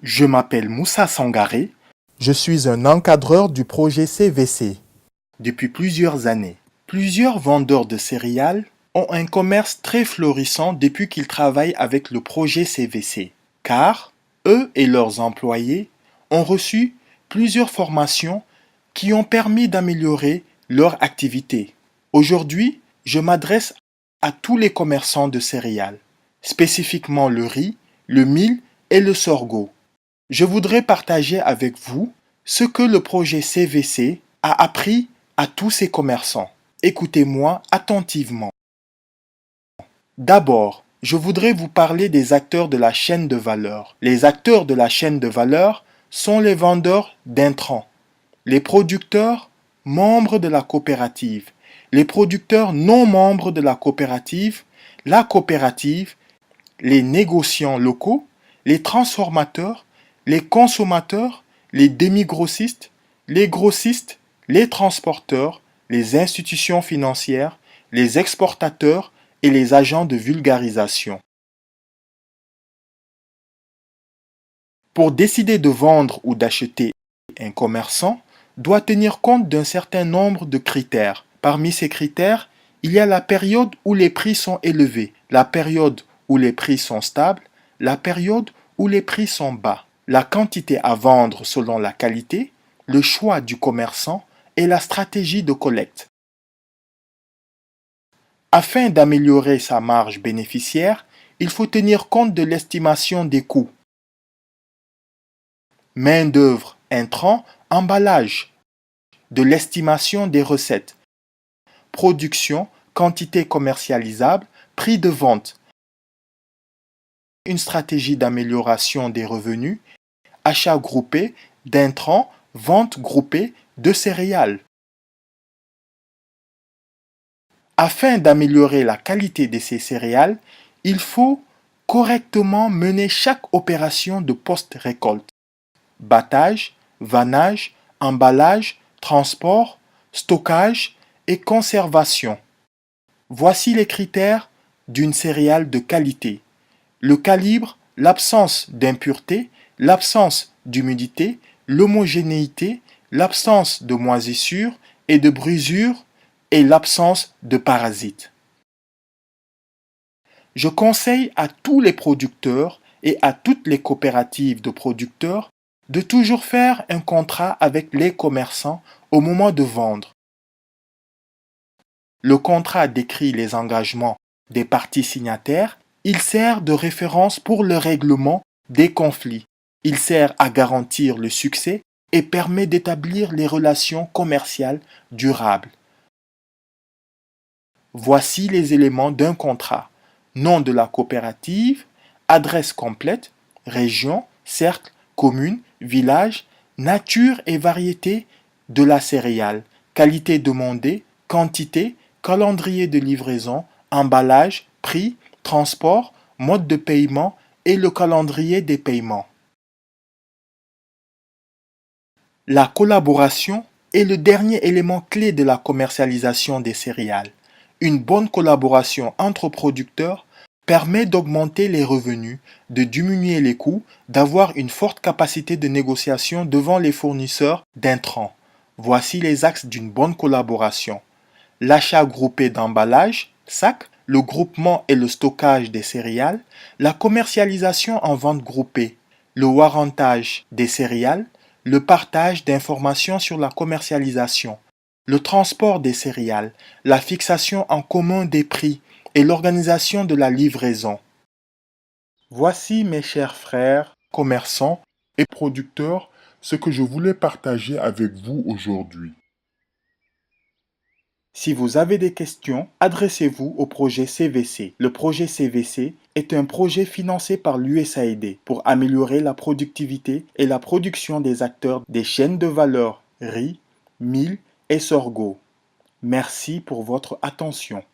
Je m'appelle Moussa Sangaré. Je suis un encadreur du projet CVC. Depuis plusieurs années, plusieurs vendeurs de céréales ont un commerce très florissant depuis qu'ils travaillent avec le projet CVC, car eux et leurs employés ont reçu plusieurs formations qui ont permis d'améliorer leur activité. Aujourd'hui, je m'adresse à tous les commerçants de céréales, spécifiquement le riz, le mil et le sorgho. Je voudrais partager avec vous ce que le projet CVC a appris à tous ces commerçants. Écoutez-moi attentivement. D'abord, je voudrais vous parler des acteurs de la chaîne de valeur. Les acteurs de la chaîne de valeur sont les vendeurs d'intrants, les producteurs membres de la coopérative, les producteurs non membres de la coopérative, les négociants locaux, les transformateurs, les consommateurs, les demi-grossistes, les grossistes, les transporteurs, les institutions financières, les exportateurs et les agents de vulgarisation. Pour décider de vendre ou d'acheter, un commerçant doit tenir compte d'un certain nombre de critères. Parmi ces critères, il y a la période où les prix sont élevés, la période où les prix sont stables, la période où les prix sont bas, la quantité à vendre selon la qualité, le choix du commerçant et la stratégie de collecte. Afin d'améliorer sa marge bénéficiaire, il faut tenir compte de l'estimation des coûts. Main-d'œuvre, intrants, emballage, de l'estimation des recettes, production, quantité commercialisable, prix de vente, une stratégie d'amélioration des revenus, achat groupé d'intrants, vente groupée de céréales. Afin d'améliorer la qualité de ces céréales, il faut correctement mener chaque opération de post-récolte. Battage, vannage, emballage, transport, stockage et conservation. Voici les critères d'une céréale de qualité. Le calibre, l'absence d'impureté, l'absence d'humidité, l'homogénéité, l'absence de moisissure et de brisure et l'absence de parasites. Je conseille à tous les producteurs et à toutes les coopératives de producteurs de toujours faire un contrat avec les commerçants au moment de vendre. Le contrat décrit les engagements des parties signataires. Il sert de référence pour le règlement des conflits. Il sert à garantir le succès et permet d'établir les relations commerciales durables. Voici les éléments d'un contrat. Nom de la coopérative, adresse complète, région, cercle, commune, village, nature et variété de la céréale, qualité demandée, quantité, calendrier de livraison, emballage, prix, transport, mode de paiement et le calendrier des paiements. La collaboration est le dernier élément clé de la commercialisation des céréales. Une bonne collaboration entre producteurs permet d'augmenter les revenus, de diminuer les coûts, d'avoir une forte capacité de négociation devant les fournisseurs d'intrants. Voici les axes d'une bonne collaboration. L'achat groupé d'emballage, sac, le groupement et le stockage des céréales, la commercialisation en vente groupée, le warrantage des céréales, le partage d'informations sur la commercialisation, le transport des céréales, la fixation en commun des prix et l'organisation de la livraison. Voici, mes chers frères, commerçants et producteurs, ce que je voulais partager avec vous aujourd'hui. Si vous avez des questions, adressez-vous au projet CVC. Le projet CVC est un projet financé par l'USAID pour améliorer la productivité et la production des acteurs des chaînes de valeur riz, mil et sorgho. Merci pour votre attention.